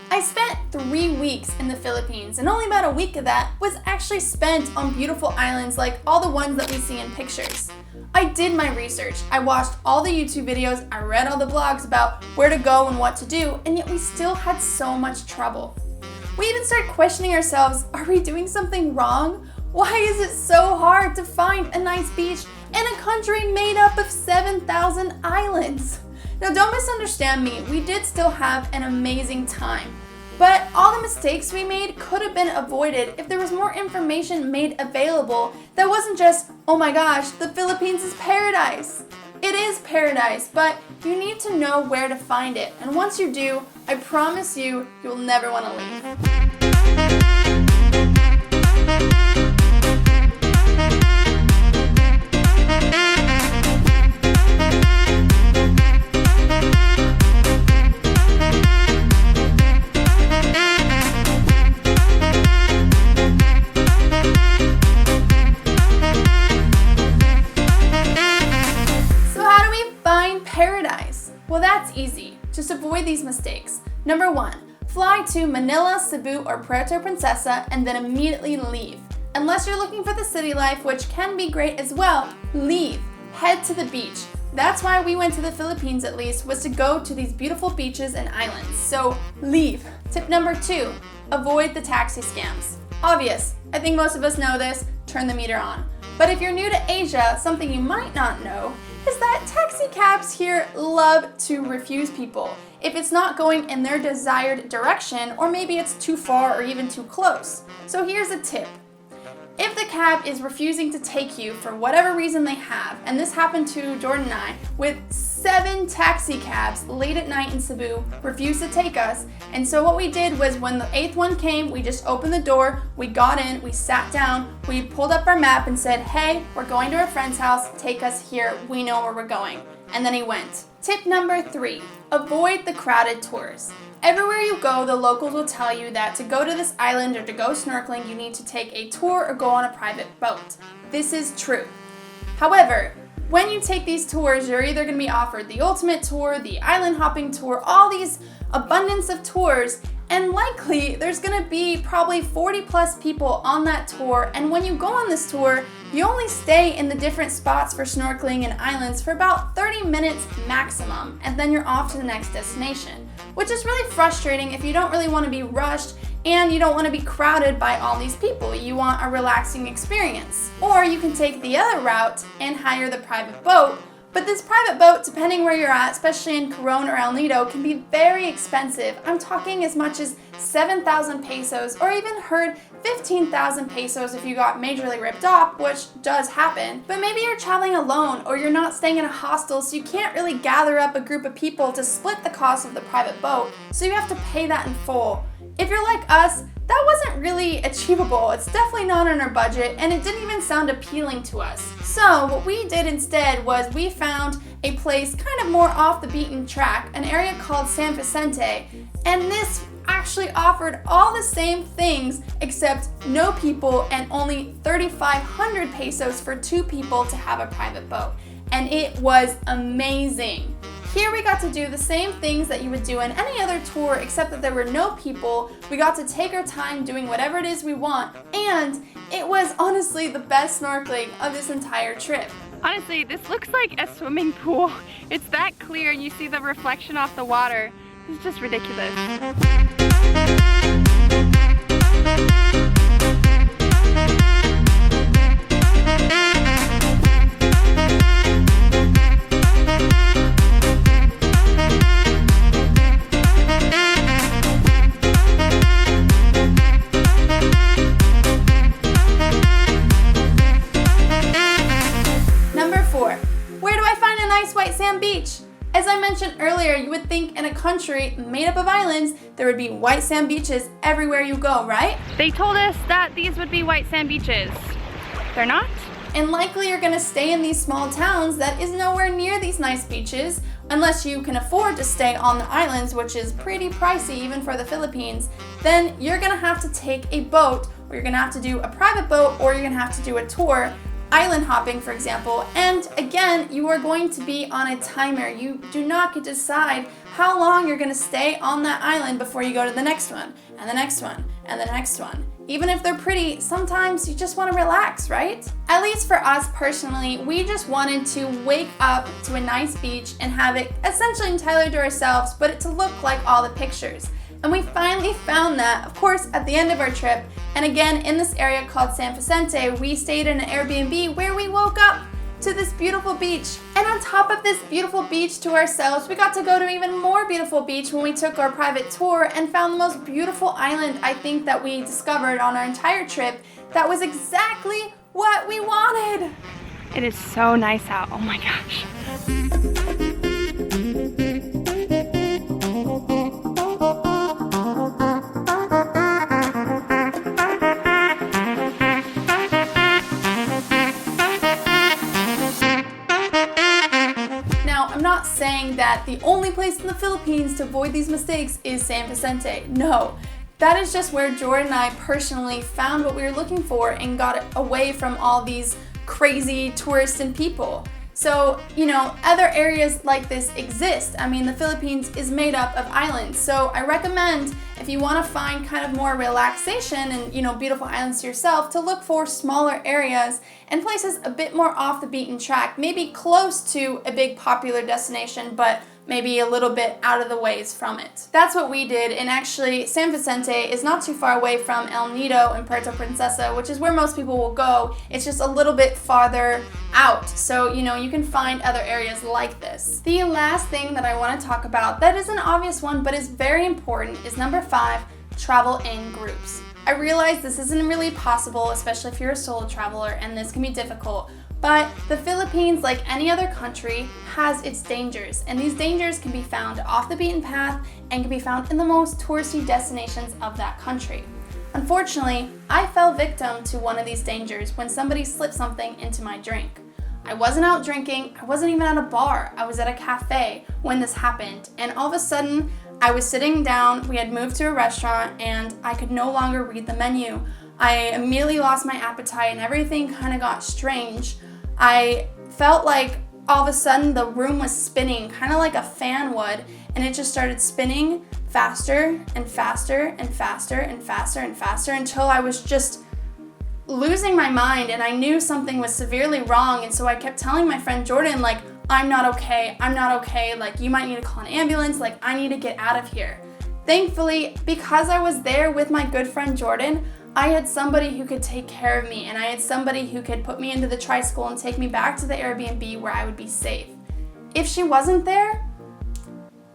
I spent 3 weeks in the Philippines, and only about a week of that was actually spent on beautiful islands like all the ones that we see in pictures. I did my research, I watched all the YouTube videos, I read all the blogs about where to go and what to do, and yet we still had so much trouble. We even started questioning ourselves, are we doing something wrong? Why is it so hard to find a nice beach in a country made up of 7,000 islands? Now don't misunderstand me, we did still have an amazing time. But all the mistakes we made could have been avoided if there was more information made available that wasn't just, oh my gosh, the Philippines is paradise. It is paradise, but you need to know where to find it. And once you do, I promise you, you'll never want to leave. Well, that's easy. Just avoid these mistakes. Number 1, fly to Manila, Cebu, or Puerto Princesa and then immediately leave. Unless you're looking for the city life, which can be great as well, leave. Head to the beach. That's why we went to the Philippines at least, was to go to these beautiful beaches and islands. So leave. Tip number 2, avoid the taxi scams. Obvious. I think most of us know this. Turn the meter on. But if you're new to Asia, something you might not know is that taxi cabs here love to refuse people if it's not going in their desired direction, or maybe it's too far or even too close. So here's a tip. If the cab is refusing to take you for whatever reason they have, and this happened to Jordan and I, with 7 taxi cabs late at night in Cebu refused to take us, and so what we did was when the 8th one came, we just opened the door, we got in, we sat down, we pulled up our map and said, hey, we're going to our friend's house, take us here, we know where we're going. And then he went. Tip number 3, avoid the crowded tours. Everywhere you go, the locals will tell you that to go to this island or to go snorkeling, you need to take a tour or go on a private boat. This is true. However, when you take these tours, you're either going to be offered the ultimate tour, the island hopping tour, all these abundance of tours, and likely there's going to be probably 40 plus people on that tour, and when you go on this tour, you only stay in the different spots for snorkeling and islands for about 30 minutes maximum, and then you're off to the next destination, which is really frustrating if you don't really want to be rushed and you don't want to be crowded by all these people. You want a relaxing experience. Or you can take the other route and hire the private boat. But this private boat, depending where you're at, especially in Coron or El Nido, can be very expensive. I'm talking as much as 7,000 pesos, or even heard 15,000 pesos if you got majorly ripped off, which does happen. But maybe you're traveling alone, or you're not staying in a hostel, so you can't really gather up a group of people to split the cost of the private boat, so you have to pay that in full. If you're like us, that wasn't really achievable. It's definitely not on our budget, and it didn't even sound appealing to us. So what we did instead was we found a place kind of more off the beaten track, an area called San Vicente, and this actually offered all the same things except no people and only 3,500 pesos for 2 people to have a private boat. And it was amazing. Here we got to do the same things that you would do in any other tour, except that there were no people. We got to take our time doing whatever it is we want, and it was honestly the best snorkeling of this entire trip. Honestly, this looks like a swimming pool. It's that clear and you see the reflection off the water. It's just ridiculous. Beach. As I mentioned earlier, you would think in a country made up of islands, there would be white sand beaches everywhere you go, right? They told us that these would be white sand beaches. They're not? And likely you're gonna stay in these small towns that is nowhere near these nice beaches, unless you can afford to stay on the islands, which is pretty pricey even for the Philippines. Then you're gonna have to take a boat, or you're gonna have to do a private boat, or you're gonna have to do a tour. island hopping, for example, and again, you are going to be on a timer. You do not get to decide how long you're going to stay on that island before you go to the next one, and the next one, and the next one. Even if they're pretty, sometimes you just want to relax, right? At least for us personally, we just wanted to wake up to a nice beach and have it essentially entirely to ourselves, but it to look like all the pictures. And we finally found that, of course, at the end of our trip. And again, in this area called San Vicente, we stayed in an Airbnb where we woke up to this beautiful beach. And on top of this beautiful beach to ourselves, we got to go to even more beautiful beach when we took our private tour and found the most beautiful island I think that we discovered on our entire trip. That was exactly what we wanted. It is so nice out. Oh my gosh. I'm not saying that the only place in the Philippines to avoid these mistakes is San Vicente. No, that is just where Jordan and I personally found what we were looking for and got away from all these crazy tourists and people. So, other areas like this exist. I mean, the Philippines is made up of islands. So I recommend, if you want to find kind of more relaxation and, beautiful islands to yourself, to look for smaller areas and places a bit more off the beaten track, maybe close to a big popular destination, but maybe a little bit out of the ways from it. That's what we did, and actually San Vicente is not too far away from El Nido and Puerto Princesa, which is where most people will go. It's just a little bit farther out, so you can find other areas like this. The last thing that I want to talk about that is an obvious one but is very important is number 5, travel in groups. I realize this isn't really possible, especially if you're a solo traveler, and this can be difficult. But the Philippines, like any other country, has its dangers, and these dangers can be found off the beaten path and can be found in the most touristy destinations of that country. Unfortunately, I fell victim to one of these dangers when somebody slipped something into my drink. I wasn't out drinking, I wasn't even at a bar, I was at a cafe when this happened, and all of a sudden, I was sitting down, we had moved to a restaurant, and I could no longer read the menu. I immediately lost my appetite and everything kind of got strange. I felt like all of a sudden the room was spinning, kind of like a fan would, and it just started spinning faster and faster and faster and faster and faster until I was just losing my mind, and I knew something was severely wrong. And so I kept telling my friend Jordan, like, I'm not okay, like, you might need to call an ambulance, like, I need to get out of here. Thankfully, because I was there with my good friend Jordan, I had somebody who could take care of me, and I had somebody who could put me into the tricycle and take me back to the Airbnb where I would be safe. If she wasn't there,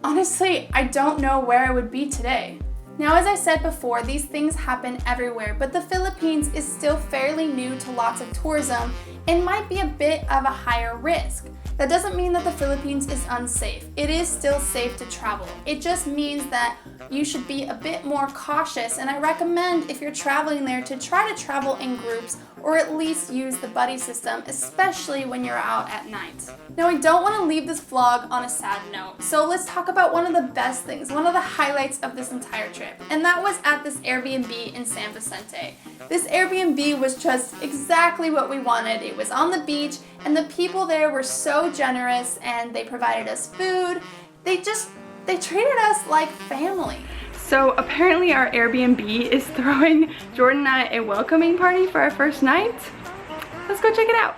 honestly, I don't know where I would be today. Now, as I said before, these things happen everywhere, but the Philippines is still fairly new to lots of tourism and might be a bit of a higher risk. That doesn't mean that the Philippines is unsafe. It is still safe to travel. It just means that you should be a bit more cautious, and I recommend, if you're traveling there, to try to travel in groups or at least use the buddy system, especially when you're out at night. Now, I don't want to leave this vlog on a sad note, so let's talk about one of the best things, one of the highlights of this entire trip, and that was at this Airbnb in San Vicente. This Airbnb was just exactly what we wanted. It was on the beach, and the people there were so generous, and they provided us food. They treated us like family. So apparently our Airbnb is throwing Jordan and I a welcoming party for our first night. Let's go check it out.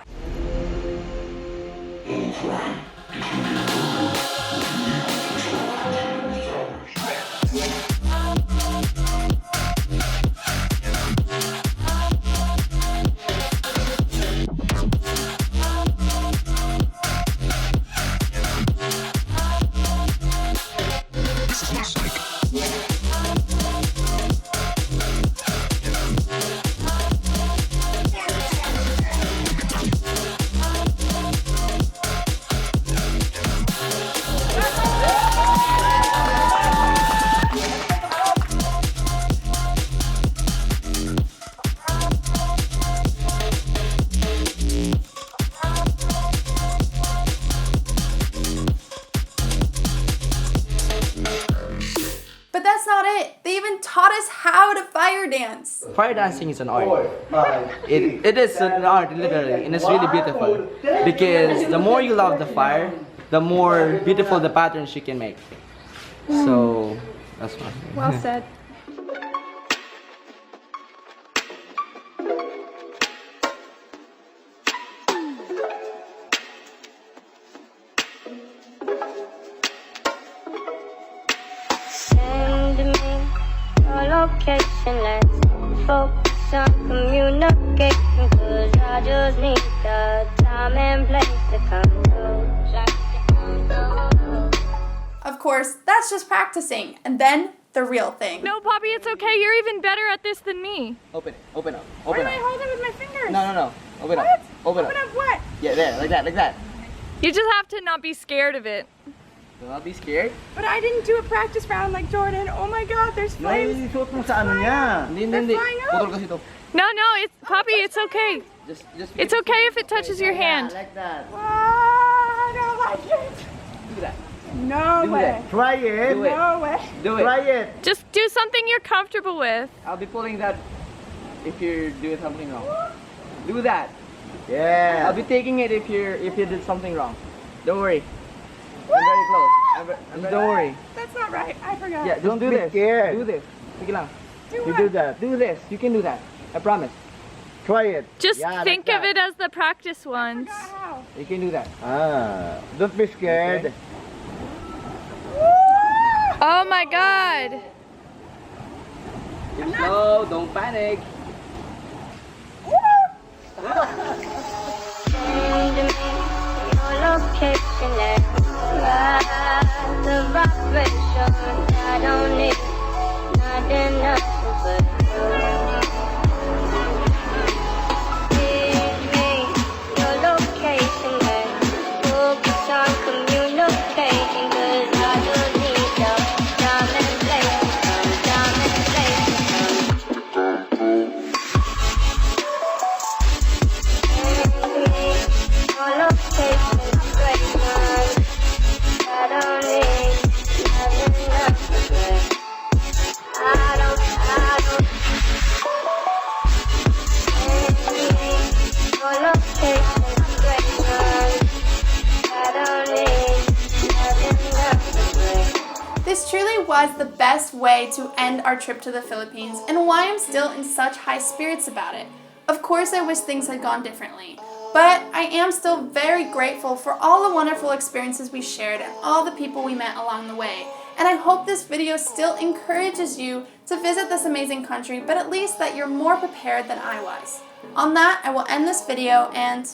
even taught us how to fire dance. Fire dancing is an art. It is an art, literally, and it's really beautiful. Because the more you love the fire, the more beautiful the patterns you can make. So, that's one. Well said. Location, let's focus on communication, cause I just need the time and place to come through. Of course, that's just practicing, and then the real thing. No, Poppy, it's okay. You're even better at this than me. Open it, open up, Why open do I up. hold it with my fingers? No. Open What? up, open Open up. up what? Yeah, there, like that. You just have to not be scared of it. Do not be scared. But I didn't do a practice round like Jordan. Oh my god, there's flames. Isuot mo sa ano niya. Hindi. flying up. Putol kasi ito. No, it's Poppy, it's okay. Just It's okay if it touches your hand. Like that. I don't like it. Do that. No Do way. that. Try it. Do it. No way. Do it. Try it. Just do something you're comfortable with. I'll be pulling that if you're doing something wrong. Do that. Yeah. I'll be taking it if you did something wrong. Don't worry. I'm very close. Don't worry. That's not right. I forgot. Yeah, don't do this. Do this. Sige lang. Do You what? do that. Do this. You can do that. I promise. Try it. Just think of it as the practice ones. How? You can do that. Don't be scared. Oh my god. Keep slow. Don't panic. Send me your location, let's ride the vibration. I don't need nothing else but you. Give me your location, let's focus on communication, cause I just need the time and place to come, time and place to come. Send me your location, straight line. I don't need nothing else but you. I don't. Send me your location, straight line. I don't need nothing else but you. This truly was the best way to end our trip to the Philippines and why I'm still in such high spirits about it. Of course, I wish things had gone differently, but I am still very grateful for all the wonderful experiences we shared and all the people we met along the way. And I hope this video still encourages you to visit this amazing country, but at least that you're more prepared than I was. On that, I will end this video, and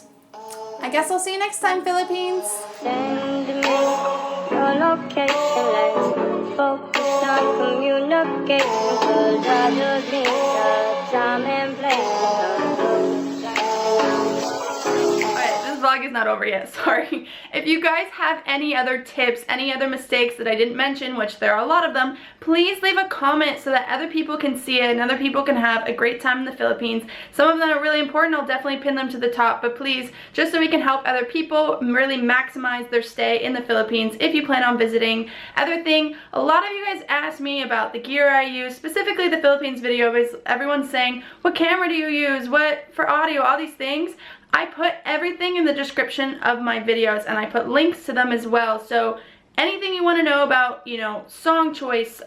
I guess I'll see you next time, Philippines! Send me your location, let's focus on communication, cause I just need the time and place to come through. Alright, this vlog is not over yet, sorry. If you guys have any other tips, any other mistakes that I didn't mention, which there are a lot of them, please leave a comment so that other people can see it and other people can have a great time in the Philippines. Some of them are really important, I'll definitely pin them to the top, but please, just so we can help other people really maximize their stay in the Philippines if you plan on visiting. Other thing, a lot of you guys asked me about the gear I use, specifically the Philippines video, everyone's saying, what camera do you use, what for audio, all these things. I put everything in the description of my videos and I put links to them as well. So anything you want to know about, song choice,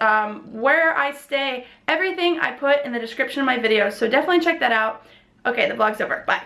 where I stay, everything I put in the description of my videos. So definitely check that out. Okay, the vlog's over. Bye.